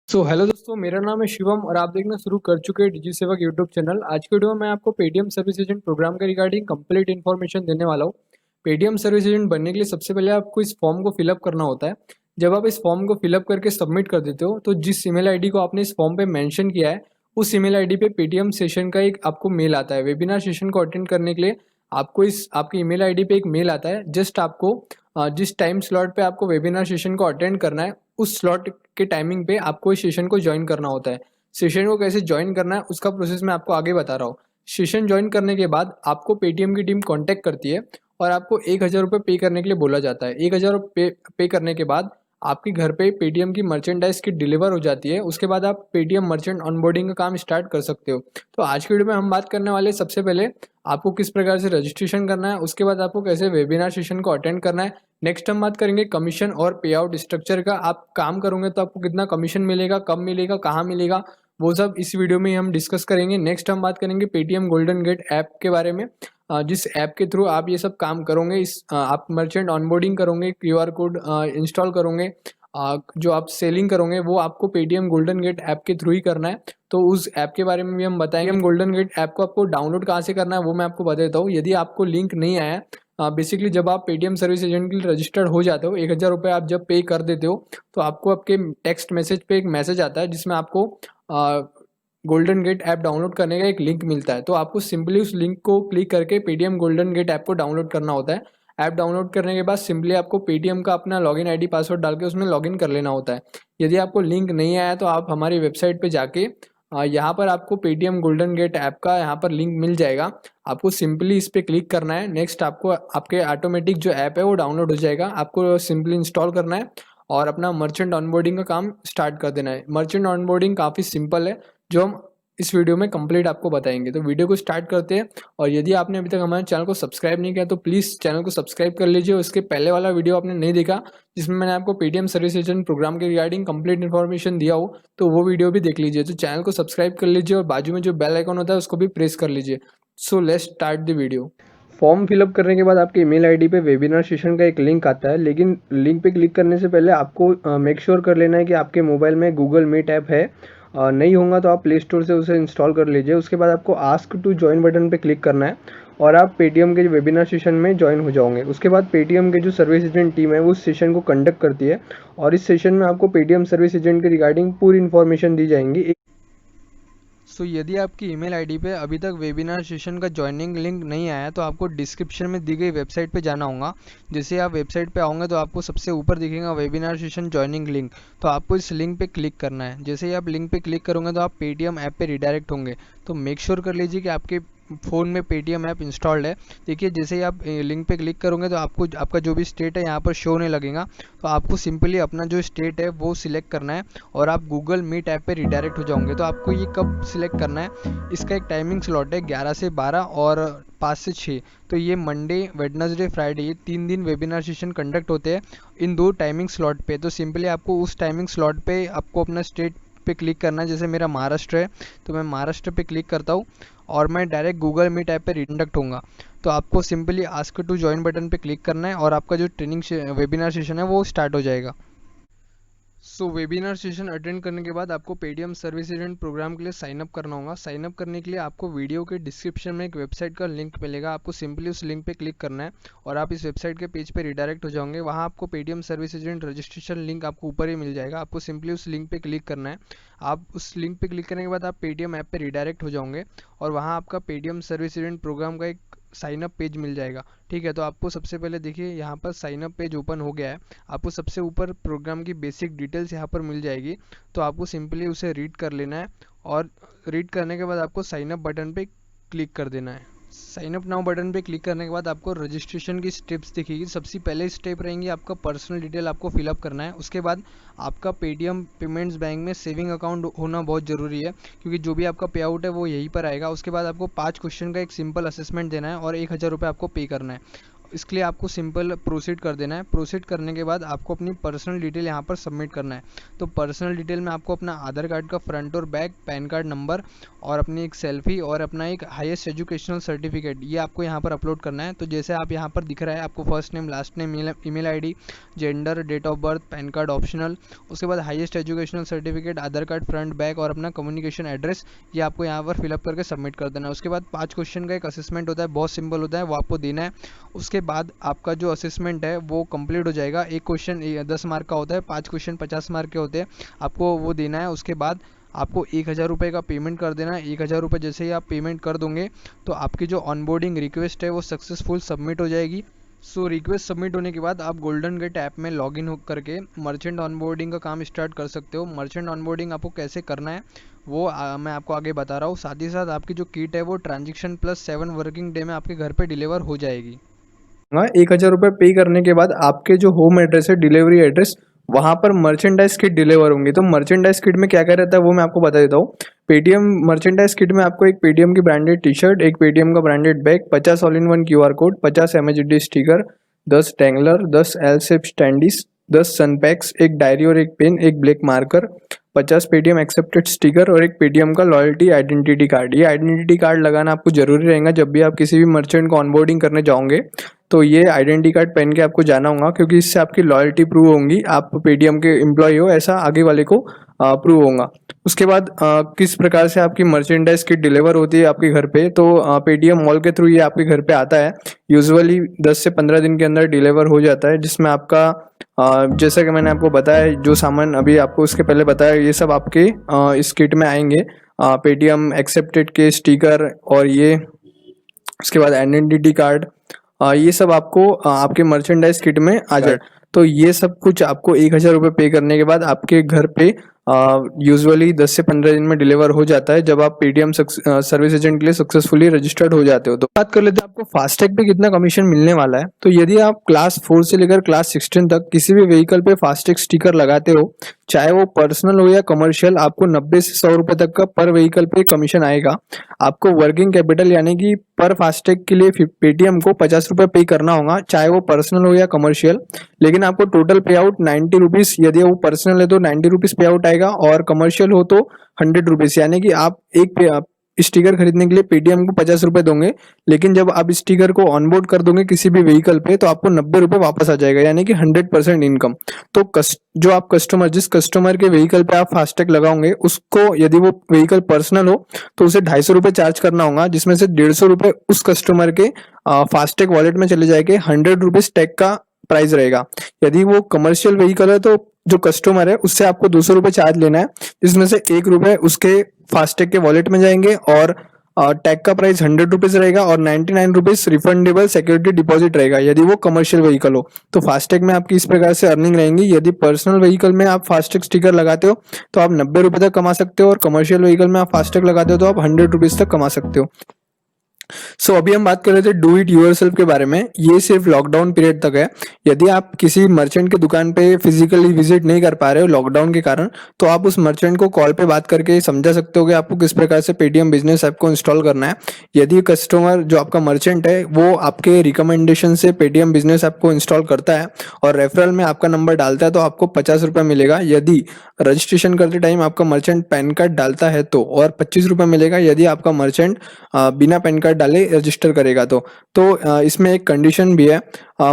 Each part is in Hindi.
हेलो दोस्तों, मेरा नाम है शिवम और आप देखना शुरू कर चुके हैं डिजी सेवक यूट्यूब चैनल। आज के वीडियो में मैं आपको पेटीएम सर्विस एजेंट प्रोग्राम के रिगार्डिंग कंप्लीट इन्फॉर्मेशन देने वाला हूँ। पेटीएम सर्विस एजेंट बनने के लिए सबसे पहले आपको इस फॉर्म को फिलअप करना होता है। जब आप इस फॉर्म को फिलअप करके सबमिट कर देते हो तो जिस ईमेल आईडी को आपने इस फॉर्म पे मेंशन किया है उस ईमेल आईडी पे पेटीएम सेशन का एक आपको मेल आता है। वेबिनार सेशन को अटेंड करने के लिए आपको इस आपकी ईमेल आईडी पे एक मेल आता है। जस्ट आपको जिस टाइम स्लॉट पे आपको वेबिनार सेशन को अटेंड करना है उस स्लॉट के टाइमिंग पे आपको इस सेशन को ज्वाइन करना होता है। सेशन को कैसे ज्वाइन करना है उसका प्रोसेस मैं आपको आगे बता रहा हूँ। सेशन ज्वाइन करने के बाद आपको पेटीएम की टीम कांटेक्ट करती है और आपको 1,000 रुपये पे करने के लिए बोला जाता है। 1,000 पे करने के बाद आपके घर पे पेटीएम की मर्चेंडाइज की डिलीवर हो जाती है। उसके बाद आप पेटीएम मर्चेंट ऑनबोर्डिंग का काम स्टार्ट कर सकते हो। तो आज की वीडियो में हम बात करने वाले सबसे पहले आपको किस प्रकार से रजिस्ट्रेशन करना है, उसके बाद आपको कैसे वेबिनार सेशन को अटेंड करना है। नेक्स्ट हम बात करेंगे कमीशन और पे आउट स्ट्रक्चर का। आप काम करोगे तो आपको कितना कमीशन मिलेगा, कब मिलेगा, कहाँ मिलेगा, वो सब इस वीडियो में हम डिस्कस करेंगे। नेक्स्ट हम बात करेंगे पेटीएम गोल्डन गेट ऐप के बारे में, जिस ऐप के थ्रू आप ये सब काम करोगे। आप मर्चेंट ऑनबोर्डिंग करोगे, क्यूआर कोड इंस्टॉल करोगे, जो आप सेलिंग करोगे वो आपको पेटीएम गोल्डन गेट ऐप के थ्रू ही करना है। तो उस ऐप के बारे में भी हम बताएंगे। हम गोल्डन गेट ऐप को आपको डाउनलोड कहाँ से करना है वो मैं आपको बता देता हूँ। यदि आपको लिंक नहीं आया, बेसिकली जब आप पेटीएम सर्विस एजेंट के लिए रजिस्टर्ड हो जाते हो, 1,000 रुपये आप जब पे कर देते हो तो आपको आपके टेक्स्ट मैसेज पे एक मैसेज आता है जिसमें आपको गोल्डन गेट ऐप डाउनलोड करने का एक लिंक मिलता है। तो आपको सिंपली उस लिंक को क्लिक करके पेटीएम गोल्डन गेट ऐप को डाउनलोड करना होता है। ऐप डाउनलोड करने के बाद सिंपली आपको पेटीएम का अपना लॉगिन आईडी पासवर्ड डाल के उसमें लॉगिन कर लेना होता है। यदि आपको लिंक नहीं आया तो आप हमारी वेबसाइट पे जाके यहाँ पर आपको पेटीएम गोल्डन गेट ऐप का यहाँ पर लिंक मिल जाएगा। आपको सिंपली इस पर क्लिक करना है। नेक्स्ट आपको आपके ऑटोमेटिक जो ऐप है वो डाउनलोड हो जाएगा। आपको सिंपली इंस्टॉल करना है और अपना मर्चेंट ऑनबोर्डिंग का काम स्टार्ट कर देना है। मर्चेंट ऑनबोर्डिंग काफ़ी सिंपल है जो हम इस वीडियो में कंप्लीट आपको बताएंगे। तो वीडियो को स्टार्ट करते हैं। और यदि आपने अभी तक हमारे चैनल को सब्सक्राइब नहीं किया तो प्लीज़ चैनल को सब्सक्राइब कर लीजिए। उसके पहले वाला वीडियो आपने नहीं देखा जिसमें मैंने आपको पेटीएम सर्विस एजेंट प्रोग्राम के रिगार्डिंग कंप्लीट इन्फॉर्मेशन दिया हो तो वो वीडियो भी देख लीजिए। तो चैनल को सब्सक्राइब कर लीजिए और बाजू में जो बेल आइकन होता है उसको भी प्रेस कर लीजिए। So let's start the video. Form fill up करने के बाद आपके ईमेल आईडी पे वेबिनार सेशन का एक लिंक आता है, लेकिन लिंक पे क्लिक करने से पहले आपको मेक श्योर कर लेना है कि आपके मोबाइल में गूगल मीट ऐप है। नहीं होगा तो आप प्ले स्टोर से उसे इंस्टॉल कर लीजिए। उसके बाद आपको आस्क टू ज्वाइन बटन पे क्लिक करना है और आप पेटीएम के वेबिनार सेशन में ज्वाइन हो जाओगे। उसके बाद पेटीएम के जो सर्विस एजेंट टीम है वो उस सेशन को कंडक्ट करती है और इस सेशन में आपको पेटीएम सर्विस एजेंट के रिगार्डिंग पूरी इन्फॉर्मेशन दी जाएंगी। यदि आपकी ईमेल आईडी पे अभी तक वेबिनार सेशन का ज्वाइनिंग लिंक नहीं आया तो आपको डिस्क्रिप्शन में दी गई वेबसाइट पे जाना होगा। जैसे आप वेबसाइट पे आओगे तो आपको सबसे ऊपर दिखेगा वेबिनार सेशन ज्वाइनिंग लिंक। तो आपको इस लिंक पे क्लिक करना है। जैसे ही आप लिंक पे क्लिक करोगे तो आप पेटीएम ऐप पे रिडायरेक्ट होंगे। तो मेक श्योर कर लीजिए कि आपके फ़ोन में पेटीएम ऐप इंस्टॉल्ड है। देखिए जैसे ही आप लिंक पे क्लिक करोगे तो आपको आपका जो भी स्टेट है यहाँ पर शो होने लगेगा। तो आपको सिंपली अपना जो स्टेट है वो सिलेक्ट करना है और आप गूगल मीट ऐप पे रिडायरेक्ट हो जाओगे। तो आपको ये कब सिलेक्ट करना है, इसका एक टाइमिंग स्लॉट है 11 से 12 और 5 से 6। तो ये मंडे, वेडनेसडे, फ्राइडे, ये 3 दिन वेबिनार सेशन कंडक्ट होते हैं इन 2 टाइमिंग स्लॉट पे। तो सिंपली आपको उस टाइमिंग स्लॉट पे आपको अपना स्टेट पे क्लिक करना है। जैसे मेरा महाराष्ट्र है तो मैं महाराष्ट्र पे क्लिक करता हूँ और मैं डायरेक्ट गूगल मीट ऐप पे रिडक्ट होऊंगा। तो आपको simply ask to join button पे क्लिक करना है और आपका जो ट्रेनिंग वेबिनार सेशन है वो स्टार्ट हो जाएगा। वेबिनार सेशन अटेंड करने के बाद आपको पेटीएम सर्विस एजेंट प्रोग्राम के लिए साइन अप करना होगा। साइन अप करने के लिए आपको वीडियो के डिस्क्रिप्शन में एक वेबसाइट का लिंक मिलेगा। आपको सिंपली उस लिंक पे क्लिक करना है और आप इस वेबसाइट के पेज पे रिडायरेक्ट हो जाओगे। वहाँ आपको Paytm service agent registration link आपको ऊपर ही मिल जाएगा। आपको सिंपली उस लिंक पे क्लिक करना है। आप उस लिंक पे क्लिक करने के बाद आप पेटीएम ऐप पे रिडायरेक्ट हो जाओगे और वहाँ आपका पेटीएम सर्विस एजेंट प्रोग्राम का एक साइन अप पेज मिल जाएगा। ठीक है, तो आपको सबसे पहले देखिए यहाँ पर साइन अप पेज ओपन हो गया है। आपको सबसे ऊपर प्रोग्राम की बेसिक डिटेल्स यहाँ पर मिल जाएगी। तो आपको सिंपली उसे रीड कर लेना है और रीड करने के बाद आपको साइन अप बटन पे क्लिक कर देना है। साइन अप नाउ बटन पे क्लिक करने के बाद आपको रजिस्ट्रेशन की स्टेप्स दिखेगी। सबसे पहले स्टेप रहेंगी आपका पर्सनल डिटेल आपको फिलअप करना है। उसके बाद आपका पेटीएम पेमेंट्स बैंक में सेविंग अकाउंट होना बहुत ज़रूरी है क्योंकि जो भी आपका पे आउट है वो यहीं पर आएगा। उसके बाद आपको 5 क्वेश्चन का एक सिंपल असेसमेंट देना है और 1,000 रुपये आपको पे करना है। इसके लिए आपको सिंपल प्रोसीड कर देना है। प्रोसीड करने के बाद आपको अपनी पर्सनल डिटेल यहाँ पर सबमिट करना है। तो पर्सनल डिटेल में आपको अपना आधार कार्ड का फ्रंट और बैक, पैन कार्ड नंबर और अपनी एक सेल्फी और अपना एक हाईएस्ट एजुकेशनल सर्टिफिकेट, ये आपको यहाँ पर अपलोड करना है। तो जैसे आप यहाँ पर दिख रहा है, आपको first name, last name, email ID, gender, date of birth, PAN card optional, उसके बाद highest educational certificate, Aadhaar card front back और अपना कम्युनिकेशन एड्रेस, ये आपको यहाँ पर फिलअप करके सबमिट कर देना है। उसके बाद 5 क्वेश्चन का एक असेसमेंट होता है, बहुत सिंपल होता है, वो आपको देना है। उसके बाद आपका जो असेसमेंट है वो कंप्लीट हो जाएगा। एक क्वेश्चन 10 मार्क का होता है, 5 क्वेश्चन 50 मार्क के होते हैं, आपको वो देना है। उसके बाद आपको 1000 रुपये का पेमेंट कर देना है। 1000 रुपये जैसे ही आप पेमेंट कर दोगे तो आपकी जो ऑनबोर्डिंग रिक्वेस्ट है वो सक्सेसफुल सबमिट हो जाएगी। सो रिक्वेस्ट सबमिट होने के बाद आप गोल्डन गेट ऐप में लॉगिन हो करके मर्चेंट ऑनबोर्डिंग का काम स्टार्ट कर सकते हो। मर्चेंट ऑनबोर्डिंग आपको कैसे करना है वो मैं आपको आगे बता रहा हूँ। साथ ही साथ आपकी जो किट है वो ट्रांजेक्शन प्लस 7 वर्किंग डे में आपके घर पे डिलीवर हो जाएगी। 1000 रुपये पे करने के बाद आपके जो होम एड्रेस है, डिलीवरी एड्रेस, वहाँ पर मर्चेंडाइज किट डिलीवर होंगी। तो मर्चेंडाइज किट में क्या क्या रहता है वो मैं आपको बता देता हूँ। पेटीएम मर्चेंडाइज किट में आपको एक पेटीएम की ब्रांडेड टी शर्ट, एक पेटीएम का branded bag, 50 all in one QR code, 50 MHD sticker, 10 dangler, 10 L shape standees, 10 sun packs, एक डायरी और एक पेन, एक black marker, 50 Paytm accepted sticker और एक पेटीएम का लॉयल्टी आइडेंटिटी कार्ड। ये आइडेंटिटी कार्ड लगाना आपको जरूरी रहेगा जब भी आप किसी भी मर्चेंट को ऑनबोर्डिंग करने जाओगे। तो ये आइडेंटिटी कार्ड पहन के आपको जाना होगा, क्योंकि इससे आपकी लॉयल्टी प्रूव होंगी, आप पेटीएम के एम्प्लॉय हो ऐसा आगे वाले को प्रूव होगा। उसके बाद किस प्रकार से आपकी मर्चेंडाइज किट डिलीवर होती है आपके घर पे, तो पेटीएम मॉल के थ्रू ये आपके घर पे आता है। यूजुअली 10 से 15 दिन के अंदर डिलीवर हो जाता है, जिसमें आपका जैसा कि मैंने आपको बताया, जो सामान अभी आपको उसके पहले बताया, ये सब आपके इस किट में आएंगे। पेटीएम एक्सेप्टेड के स्टिकर और ये, उसके बाद आइडेंटिटी कार्ड, ये सब आपको आपके मर्चेंडाइज किट में आ जाए। तो ये सब कुछ आपको 1000 रुपये पे करने के बाद आपके घर पे यूजुअली 10 से 15 दिन में डिलीवर हो जाता है, जब आप पेटीएम सर्विस एजेंट के लिए सक्सेसफुली रजिस्टर्ड हो जाते हो। तो बात कर लेते हैं आपको फास्टैग पे कितना कमीशन मिलने वाला है। तो यदि आप क्लास 4 से लेकर क्लास 16 तक किसी भी व्हीकल पे फास्टैग स्टिकर लगाते हो, चाहे वो पर्सनल हो या कमर्शियल, आपको 90 से 100 रुपए तक का पर व्हीकल पे कमीशन आएगा। आपको वर्किंग कैपिटल यानी कि पर फास्टैग के लिए पेटीएम को 50 रुपये पे करना होगा, चाहे वो पर्सनल हो या कमर्शियल। लेकिन आपको टोटल पे आउट 90 रुपीज, यदि वो पर्सनल है तो 90 रुपीज पे आउट आएगा, और कमर्शियल हो तो 100 रुपीज। यानी कि आप एक स्टिकर खरीदने के लिए पेटीएम को 50 रुपए दोगे, लेकिन जब आप स्टिकर को ऑनबोर्ड कर दोगे किसी भी व्हीकल पे तो आपको 90 रुपए वापस आ जाएगा, यानी कि 100% इनकम। तो जो आप कस्टमर, जिस कस्टमर के व्हीकल पे आप फास्टैग लगाओगे, उसको यदि वो व्हीकल पर्सनल हो तो उसे 250 रुपए चार्ज करना होगा, जिसमें से 150 रुपए उस कस्टमर के फास्टैग वॉलेट में चले जाएंगे। 100 रुपीज टैग का प्राइस रहेगा। यदि वो कमर्शियल व्हीकल है तो जो कस्टमर है उससे आपको 200 रुपए चार्ज लेना है, जिसमें से 1 रुपए उसके फास्टैग के वॉलेट में जाएंगे, और टैग का प्राइस 100 रुपीज रहेगा, और 99 रुपीज रिफंडेबल सिक्योरिटी डिपॉजिट रहेगा यदि वो कमर्शियल व्हीकल हो। तो फास्टैग में आपकी इस प्रकार से अर्निंग रहेंगी। यदि पर्सनल व्हीकल में आप फास्टैग स्टिकर लगाते हो तो आप 90 रुपए तक कमा सकते हो, और कमर्शियल व्हीकल में आप फास्टैग लगाते हो तो आप 100 रुपीज तक कमा सकते हो। अभी हम बात कर रहे थे डू इट यूरसेल्फ के बारे में। ये सिर्फ लॉकडाउन पीरियड तक है। यदि आप किसी मर्चेंट की दुकान पे फिजिकली विजिट नहीं कर पा रहे हो लॉकडाउन के कारण, तो आप उस मर्चेंट को कॉल पे बात करके समझा सकते हो कि आपको किस प्रकार से पेटीएम बिजनेस ऐप को इंस्टॉल करना है। यदि कस्टमर, जो आपका मर्चेंट है, वो आपके रिकमेंडेशन से पेटीएम बिजनेस ऐप को इंस्टॉल करता है और रेफरल में आपका नंबर डालता है तो आपको 50 रुपये मिलेगा यदि रजिस्ट्रेशन करते टाइम आपका मर्चेंट पैन कार्ड डालता है तो, और 25 रुपये मिलेगा यदि आपका मर्चेंट बिना पैन कार्ड डाले रजिस्टर करेगा तो इसमें एक कंडीशन भी है।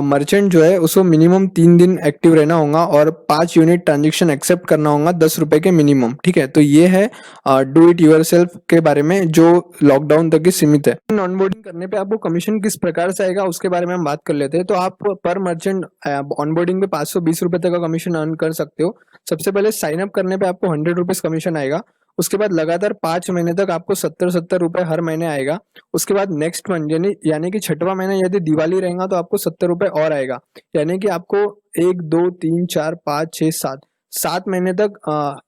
मर्चेंट जो है उसको मिनिमम 3 दिन एक्टिव रहना होगा और 5 यूनिट ट्रांजेक्शन एक्सेप्ट करना होगा 10 रुपए के मिनिमम। ठीक है, तो ये है डू इट यूरसेल्फ के बारे में जो लॉकडाउन तक ही सीमित है। ऑनबोर्डिंग करने पे आपको कमीशन किस प्रकार से आएगा उसके बारे में हम बात कर लेते हैं। तो आप पर मर्चेंट ऑनबोर्डिंग पे 520 रुपए तक का कमीशन अर्न कर सकते हो। सबसे पहले साइन अप करने पे आपको 100 रुपीज कमीशन आएगा। उसके बाद लगातार 5 महीने तक आपको 70 रुपए हर महीने आएगा। उसके बाद नेक्स्ट मंथ यानी कि छठवां महीना यदि दिवाली रहेगा तो आपको 70 रुपए और आएगा, यानी कि आपको 1 2 3 4 5 6 7 महीने तक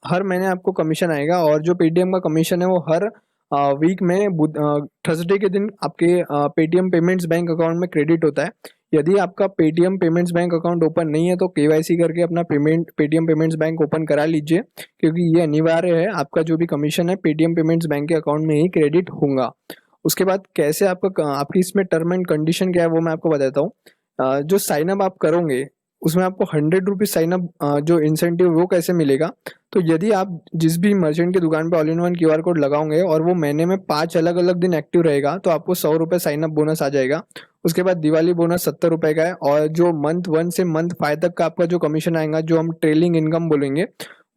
हर महीने आपको कमीशन आएगा। और जो पेटीएम का कमीशन है वो हर वीक में थर्सडे के दिन आपके पेटीएम पेमेंट्स बैंक अकाउंट में क्रेडिट होता है। यदि आपका Paytm payments bank account open नहीं है तो केवाईसी करके अपना पेटीएम पेमेंट्स बैंक ओपन करा लीजिए, क्योंकि ये अनिवार्य है। आपका जो भी कमीशन है पेटीएम पेमेंट्स बैंक के अकाउंट में ही क्रेडिट होगा। उसके बाद कैसे आपकी इसमें टर्म एंड कंडीशन क्या है वो मैं आपको बताता हूँ। जो साइन अप आप करोगे उसमें आपको 100 रुपीज साइन अप जो इंसेंटिव वो कैसे मिलेगा, तो यदि आप जिस भी मर्चेंट की दुकान पे all in one QR code लगाओगे और वो महीने में 5 अलग अलग दिन एक्टिव रहेगा तो आपको 100 रुपये साइन अप बोनस आ जाएगा। उसके बाद दिवाली बोनस 70 रुपये का है, और जो मंथ 1 से मंथ 5 तक का आपका जो कमीशन आएगा, जो हम ट्रेलिंग इनकम बोलेंगे,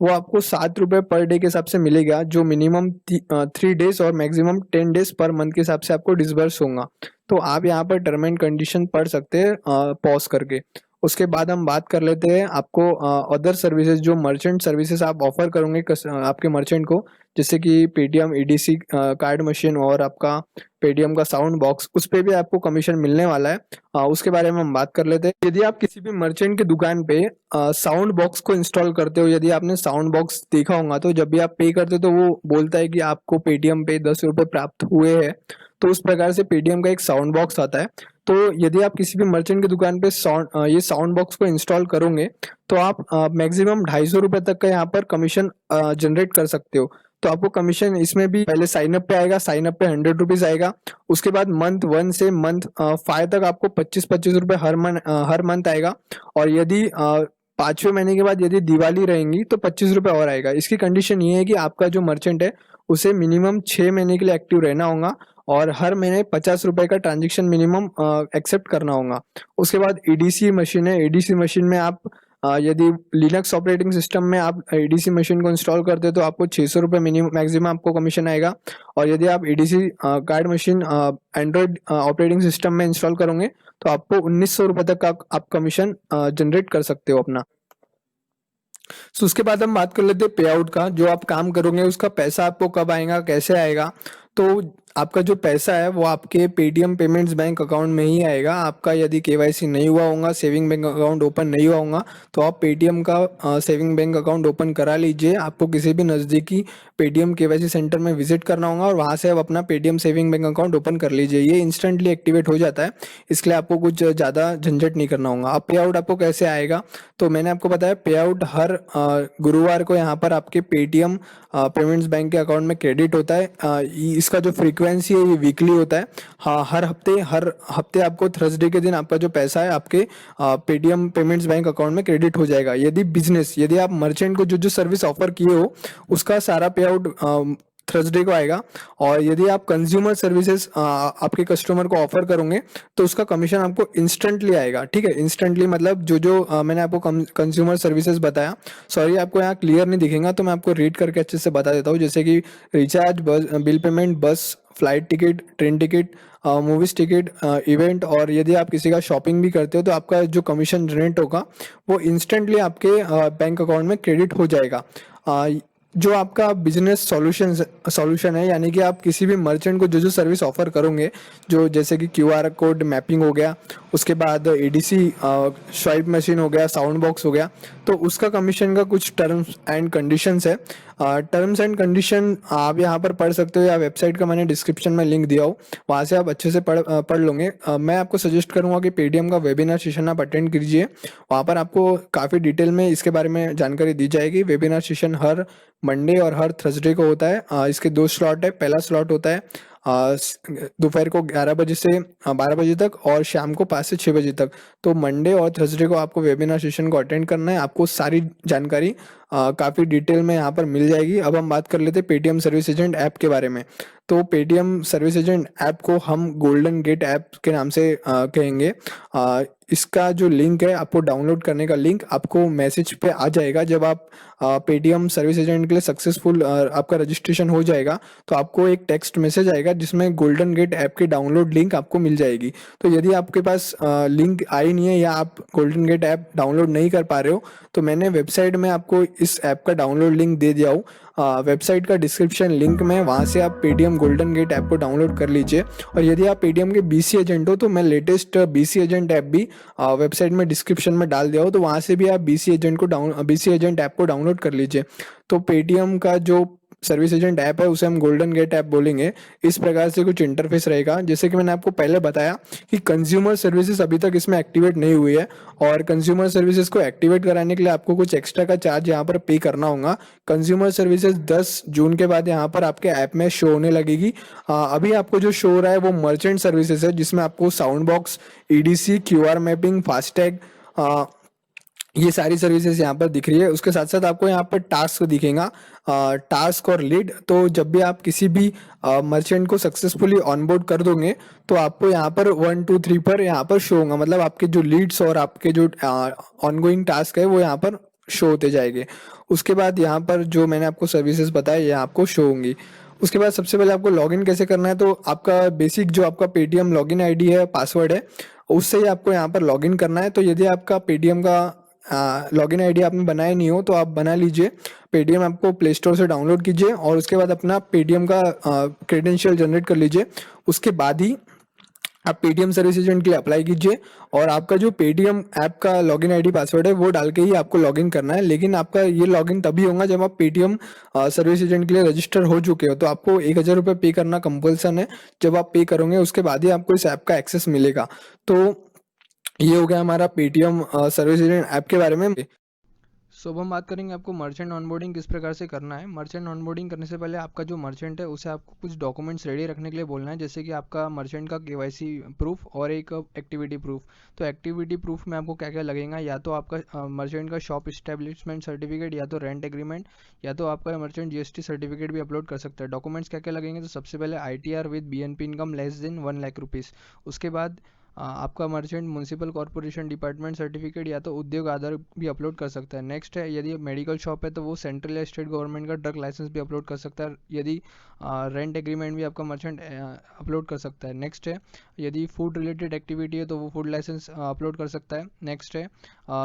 वो आपको 7 रुपये पर डे के हिसाब से मिलेगा, जो मिनिमम 3 डेज और मैक्सिमम 10 डेज पर मंथ के हिसाब से आपको डिसबर्स होगा। तो आप यहाँ पर टर्म एंड कंडीशन पढ़ सकते हैं पॉज करके। उसके बाद हम बात कर लेते हैं आपको अदर सर्विसेज, जो मर्चेंट सर्विसेज आप ऑफर करोगे आपके मर्चेंट को, जैसे कि पेटीएम EDC कार्ड मशीन और आपका पेटीएम का साउंड बॉक्स, उस पे भी आपको कमीशन मिलने वाला है। उसके बारे में हम बात कर लेते हैं। यदि आप किसी भी मर्चेंट की दुकान पे साउंड बॉक्स को इंस्टॉल करते हो, यदि आपने साउंड बॉक्स देखा होगा तो जब भी आप पे करते हो तो वो बोलता है कि आपको पेटीएम पे 10 रुपये प्राप्त हुए हैं। तो उस प्रकार से पेटीएम का एक साउंड बॉक्स आता है। तो यदि आप किसी भी मर्चेंट की दुकान पे ये साउंड बॉक्स को इंस्टॉल करोगे तो आप मैक्सिमम 250 रुपये तक का यहाँ पर कमीशन जनरेट कर सकते हो। तो आपको कमीशन इसमें भी पहले साइन अप पे आएगा, साइन अप पे 100 रुपीज आएगा। उसके बाद मंथ 1 से मंथ 5 तक आपको 25-25 रुपये हर मंथ आएगा। और यदि 5वें महीने के बाद यदि दिवाली रहेंगी तो 25 रुपये और आएगा। इसकी कंडीशन ये है कि आपका जो मर्चेंट है उसे मिनिमम 6 महीने के लिए एक्टिव रहना होगा और हर महीने 50 रुपये का ट्रांजेक्शन मिनिमम एक्सेप्ट करना होगा। उसके बाद EDC मशीन है, EDC मशीन में आप यदि लिनक्स ऑपरेटिंग सिस्टम में आप EDC मशीन को इंस्टॉल करते हो तो आपको 600 रुपये मिनिमम मैक्सिमम आपको कमीशन आएगा। और यदि आप EDC card machine Android operating system में इंस्टॉल करोगे तो आपको 1900 रुपये तक का आप कमीशन जनरेट कर सकते हो अपना। सो उसके बाद हम बात कर लेते हैं पे आउट का। जो आप काम करोगे उसका पैसा आपको कब आएगा, कैसे आएगा। तो आपका जो पैसा है वो आपके पेटीएम पेमेंट्स बैंक अकाउंट में ही आएगा। आपका यदि KYC नहीं हुआ होगा, सेविंग बैंक अकाउंट ओपन नहीं हुआ होगा, तो आप पेटीएम का सेविंग बैंक अकाउंट ओपन करा लीजिए। आपको किसी भी नज़दीकी पेटीएम KYC सेंटर में विजिट करना होगा और वहाँ से आप अपना Paytm saving bank account open कर लीजिए। ये इंस्टेंटली एक्टिवेट हो जाता है, इसके लिए आपको कुछ ज़्यादा झंझट नहीं करना होगा। अब पे आउट आपको कैसे आएगा, तो मैंने आपको बताया पे आउट हर गुरुवार को यहाँ पर आपके पेटीएम पेमेंट्स बैंक के अकाउंट में क्रेडिट होता है। इसका जो फ्रीक्वेंसी है ये वीकली होता है। हाँ, हर हफ्ते आपको थर्सडे के दिन आपका जो पैसा है आपके पेटीएम पेमेंट्स बैंक अकाउंट में क्रेडिट हो जाएगा। यदि आप मर्चेंट को जो सर्विस ऑफर किए हो उसका सारा पे आउट थर्सडे को आएगा। और यदि आप कंज्यूमर सर्विसेज आपके कस्टमर को ऑफर करोगे तो उसका कमीशन आपको इंस्टेंटली आएगा। ठीक है, इंस्टेंटली मतलब जो मैंने आपको कंज्यूमर सर्विसेज बताया, सॉरी आपको यहाँ क्लियर नहीं दिखेगा तो मैं आपको रीड करके अच्छे से बता देता हूँ। जैसे कि रिचार्ज, बिल पेमेंट, बस, flight ticket, train ticket, movies ticket, event, और यदि आप किसी का शॉपिंग भी करते हो तो आपका जो कमीशन जनरेट होगा वो इंस्टेंटली आपके बैंक अकाउंट में क्रेडिट हो जाएगा। जो आपका बिजनेस सॉल्यूशन है, यानी कि आप किसी भी मर्चेंट को जो सर्विस ऑफर करोगे, जो जैसे कि QR कोड मैपिंग हो गया, उसके बाद EDC स्वाइप मशीन हो गया, साउंड बॉक्स हो गया, तो उसका कमीशन का कुछ टर्म्स एंड कंडीशंस है। टर्म्स एंड कंडीशन आप यहाँ पर पढ़ सकते हो या वेबसाइट का मैंने डिस्क्रिप्शन में लिंक दिया हो, वहाँ से आप अच्छे से पढ़ लोगे। मैं आपको सजेस्ट करूँगा कि पेटीएम का वेबिनार सेशन आप अटेंड कीजिए, वहाँ पर आपको काफ़ी डिटेल में इसके बारे में जानकारी दी जाएगी। वेबिनार सेशन हर मंडे और हर थर्सडे को होता है। इसके 2 स्लॉट है। पहला स्लॉट होता है दोपहर को 11 बजे से 12 बजे तक और शाम को 5 से 6 बजे तक। तो मंडे और थर्सडे को आपको वेबिनार सेशन को अटेंड करना है। आपको सारी जानकारी काफ़ी डिटेल में यहाँ पर मिल जाएगी। अब हम बात कर लेते हैं पेटीएम सर्विस एजेंट ऐप के बारे में। तो पेटीएम सर्विस एजेंट ऐप को हम गोल्डन गेट ऐप के नाम से कहेंगे। इसका जो लिंक है, आपको डाउनलोड करने का लिंक आपको मैसेज पे आ जाएगा। जब आप पेटीएम सर्विस एजेंट के लिए सक्सेसफुल आपका रजिस्ट्रेशन हो जाएगा तो आपको एक टेक्स्ट मैसेज आएगा जिसमें गोल्डन गेट ऐप की डाउनलोड लिंक आपको मिल जाएगी। तो यदि आपके पास लिंक आई नहीं है या आप गोल्डन गेट ऐप डाउनलोड नहीं कर पा रहे हो तो मैंने वेबसाइट में आपको इस ऐप का डाउनलोड लिंक दे दिया हूँ। वेबसाइट का डिस्क्रिप्शन लिंक में, वहाँ से आप पेटीएम गोल्डन गेट ऐप को डाउनलोड कर लीजिए। और यदि आप पेटीएम के BC एजेंट हो तो मैं लेटेस्ट BC एजेंट ऐप भी वेबसाइट में डिस्क्रिप्शन में डाल दिया हो, तो वहाँ से भी आप BC एजेंट ऐप को डाउनलोड कर लीजिए। तो पेटीएम का जो सर्विस एजेंट ऐप है उसे हम गोल्डन गेट ऐप बोलेंगे। इस प्रकार से कुछ इंटरफेस रहेगा। जैसे कि मैंने आपको पहले बताया कि कंज्यूमर सर्विसेज अभी तक इसमें एक्टिवेट नहीं हुई है, और कंज्यूमर सर्विसेज को एक्टिवेट कराने के लिए आपको कुछ एक्स्ट्रा का चार्ज यहाँ पर पे करना होगा। कंज्यूमर सर्विसेज 10 जून के बाद यहाँ पर आपके ऐप में शो होने लगेगी। अभी आपको जो शो हो रहा है वो मर्चेंट सर्विसेज है, जिसमें आपको sound box, EDC, QR mapping, FASTag, ये सारी सर्विसेज यहाँ पर दिख रही है। उसके साथ साथ आपको यहाँ पर टास्क दिखेगा, टास्क और लीड। तो जब भी आप किसी भी मर्चेंट को सक्सेसफुली ऑनबोर्ड कर दोगे तो आपको यहाँ पर 1 2 3 पर यहाँ पर शो होगा, मतलब आपके जो लीड्स और आपके जो ऑनगोइंग टास्क है वो यहाँ पर शो होते जाएंगे। उसके बाद यहाँ पर जो मैंने आपको सर्विसेज बताया ये आपको शो होंगी। उसके बाद सबसे पहले आपको लॉगिन कैसे करना है, तो आपका बेसिक जो आपका पेटीएम लॉगिन आईडी है, पासवर्ड है, उससे ही आपको यहाँ पर लॉगिन करना है। तो यदि आपका पेटीएम का लॉगिन आईडी आपने बनाया नहीं हो तो आप बना लीजिए। पेटीएम आपको प्ले स्टोर से डाउनलोड कीजिए और उसके बाद अपना पेटीएम का क्रेडेंशियल जनरेट कर लीजिए। उसके बाद ही आप पेटीएम सर्विस एजेंट के लिए अप्लाई कीजिए, और आपका जो पेटीएम ऐप का लॉगिन आईडी पासवर्ड है वो डाल के ही आपको लॉगिन करना है। लेकिन आपका ये लॉगिन तभी होगा जब आप पेटीएम सर्विस एजेंट के लिए रजिस्टर हो चुके हो। तो आपको 1000 रुपये पे करना कंपल्सन है। जब आप पे करोगे उसके बाद ही आपको इस ऐप का एक्सेस मिलेगा। तो ये हो गया हमारा पेटीएम सर्विस एजेंट ऐप के बारे में। सो अब हम बात करेंगे आपको मर्चेंट ऑनबोर्डिंग किस प्रकार से करना है। मर्चेंट ऑनबोर्डिंग करने से पहले आपका जो मर्चेंट है उसे आपको कुछ डॉक्यूमेंट्स रेडी रखने के लिए बोलना है, जैसे कि आपका मर्चेंट का केवाईसी प्रूफ और एक एक्टिविटी प्रूफ। तो एक्टिविटी प्रूफ में आपको क्या क्या लगेगा, या तो आपका मर्चेंट का शॉप इस्टेब्लिशमेंट सर्टिफिकेट, या तो रेंट एग्रीमेंट, या तो आपका मर्चेंट जीएसटी सर्टिफिकेट भी अपलोड कर सकता है। डॉक्यूमेंट्स क्या क्या लगेंगे, तो सबसे पहले ITR with BNP income less than 1 lakh rupees. उसके बाद आपका merchant municipal corporation department certificate या तो उद्योग आधार भी अपलोड कर सकता है। नेक्स्ट है, यदि मेडिकल शॉप है तो वो सेंट्रल या स्टेट गवर्नमेंट का ड्रग लाइसेंस भी अपलोड कर सकता है। यदि रेंट एग्रीमेंट भी आपका मर्चेंट अपलोड कर सकता है। नेक्स्ट है, यदि फूड रिलेटेड एक्टिविटी है तो वो फूड लाइसेंस अपलोड कर सकता है। नेक्स्ट है,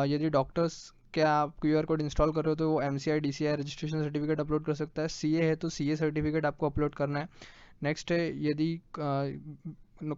यदि डॉक्टर्स क्या आप QR कोड इंस्टॉल कर रहे हो तो वो MCI DCI registration certificate upload कर सकता है। CA है तो CA सर्टिफिकेट आपको अपलोड करना है। नेक्स्ट है, यदि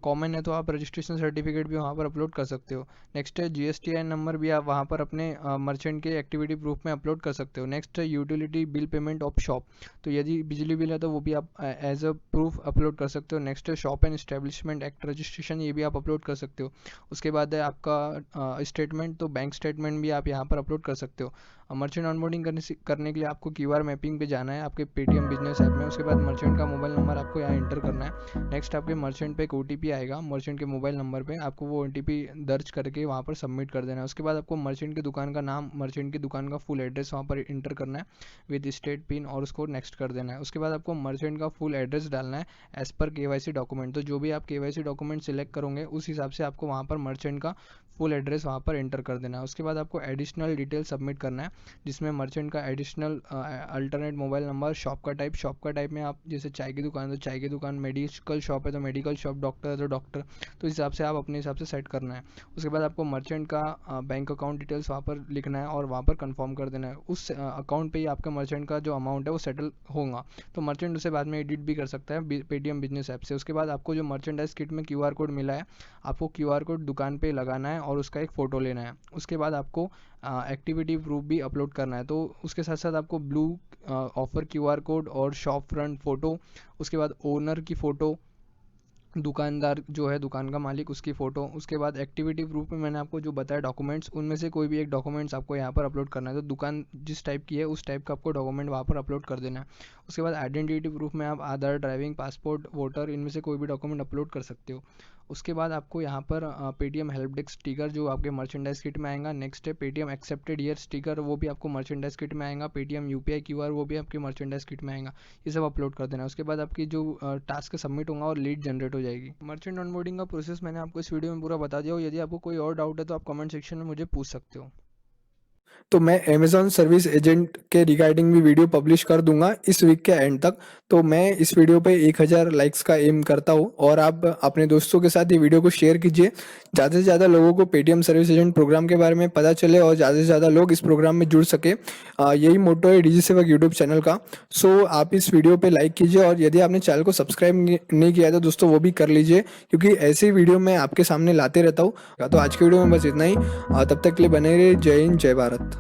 कॉमन है तो आप रजिस्ट्रेशन सर्टिफिकेट भी वहाँ पर अपलोड कर सकते हो। नेक्स्ट है, GSTIN नंबर भी आप वहाँ पर अपने मर्चेंट के एक्टिविटी प्रूफ में अपलोड कर सकते हो। नेक्स्ट है, utility bill payment of shop, तो यदि बिजली बिल है तो वो भी आप एज अ प्रूफ अपलोड कर सकते हो। नेक्स्ट है, shop and establishment act registration, ये भी आप अपलोड कर सकते हो। उसके बाद है आपका स्टेटमेंट, तो बैंक स्टेटमेंट भी आप यहाँ पर अपलोड कर सकते हो। मर्चेंट ऑनबोर्डिंग करने के लिए आपको QR मैपिंग पे जाना है आपके पेटीएम बिजनेस ऐप में। उसके बाद मर्चेंट का मोबाइल नंबर आपको यहाँ इंटर करना है। नेक्स्ट आपके मर्चेंट पे एक OTP आएगा, मर्चेंट के मोबाइल नंबर पे आपको वो OTP दर्ज करके वहाँ पर सबमिट कर देना है। उसके बाद आपको मर्चेंट की दुकान का नाम, मर्चेंट की दुकान का फुल एड्रेस वहाँ पर इंटर करना है विद स्टेट पिन, और उसको नेक्स्ट कर देना है। उसके बाद आपको मर्चेंट का फुल एड्रेस डालना है एज पर KYC डॉक्यूमेंट। तो जो भी आप KYC डॉक्यूमेंट सिलेक्ट करोगे उस हिसाब से आपको वहाँ पर मर्चेंट का फुल एड्रेस वहाँ पर एंटर कर देना है। उसके बाद आपको एडिशनल डिटेल सबमिट करना है, जिसमें मर्चेंट का additional alternate mobile number, shop का टाइप में आप जैसे चाय की दुकान है तो चाय की दुकान, मेडिकल शॉप है तो मेडिकल शॉप, डॉक्टर है तो डॉक्टर, तो इस हिसाब से आप अपने हिसाब से सेट करना है। उसके बाद आपको मर्चेंट का बैंक अकाउंट डिटेल्स वहाँ पर लिखना है और वहाँ पर कंफर्म कर देना है। उस अकाउंट पे ही आपका मर्चेंट का जो अमाउंट है वो सेटल होगा। तो मर्चेंट उसे बाद में एडिट भी कर सकता है पेटीएम बिजनेस ऐप से। उसके बाद आपको जो मर्चेंडाइज किट में QR कोड मिला है, आपको QR कोड दुकान पे लगाना है और उसका एक फ़ोटो लेना है। उसके बाद आपको एक्टिविटी प्रूफ भी अपलोड करना है। तो उसके साथ साथ आपको ब्लू ऑफर QR कोड और शॉप फ्रंट फ़ोटो, उसके बाद ओनर की फ़ोटो, दुकानदार जो है दुकान का मालिक उसकी फ़ोटो, उसके बाद एक्टिविटी प्रूफ में मैंने आपको जो बताया डॉक्यूमेंट्स, उनमें से कोई भी एक डॉक्यूमेंट्स आपको यहाँ पर अपलोड करना है। तो दुकान जिस टाइप की है उस टाइप का आपको डॉक्यूमेंट वहाँ पर अपलोड कर देना है। उसके बाद आइडेंटिटी प्रूफ में आप आधार, ड्राइविंग, पासपोर्ट, वोटर, इनमें से कोई भी डॉक्यूमेंट अपलोड कर सकते हो। उसके बाद आपको यहाँ पर पेटीएम हेल्प डेस्क स्टिकर जो आपके मर्चेंडाइज किट में आएगा। नेक्स्ट है पेटीएम एक्सेप्टेड ईयर स्टिकर, वो भी आपको मर्चेंडाइज किट में आएगा। पेटीएम UPI QR वो भी आपके मर्चेंडाइज किट में आएगा। ये सब अपलोड कर देना है। उसके बाद आपकी जो टास्क सबमिट होगा और लीड जनरेट हो जाएगी। मर्चेंट ऑनबोर्डिंग का प्रोसेस मैंने आपको इस वीडियो में पूरा बता दिया हो। यदि आपको कोई और डाउट है तो आप कमेंट सेक्शन में मुझे पूछ सकते हो। तो मैं अमेज़न सर्विस एजेंट के रिगार्डिंग भी वीडियो पब्लिश कर दूंगा इस वीक के एंड तक। तो मैं इस वीडियो पे 1000 लाइक्स का एम करता हूँ, और आप अपने दोस्तों के साथ ये वीडियो को शेयर कीजिए। ज़्यादा से ज़्यादा लोगों को पेटीएम सर्विस एजेंट प्रोग्राम के बारे में पता चले और ज़्यादा से ज़्यादा लोग इस प्रोग्राम में जुड़ सके। यही मोटो है डिजी सेवक यूट्यूब चैनल का। सो आप इस वीडियो पर लाइक कीजिए, और यदि आपने चैनल को सब्सक्राइब नहीं किया है तो दोस्तों वो भी कर लीजिए, क्योंकि ऐसी वीडियो मैं आपके सामने लाते रहता हूँ। तो आज की वीडियो में बस इतना ही। तब तक के लिए बने रहिए। जय हिंद, जय भारत।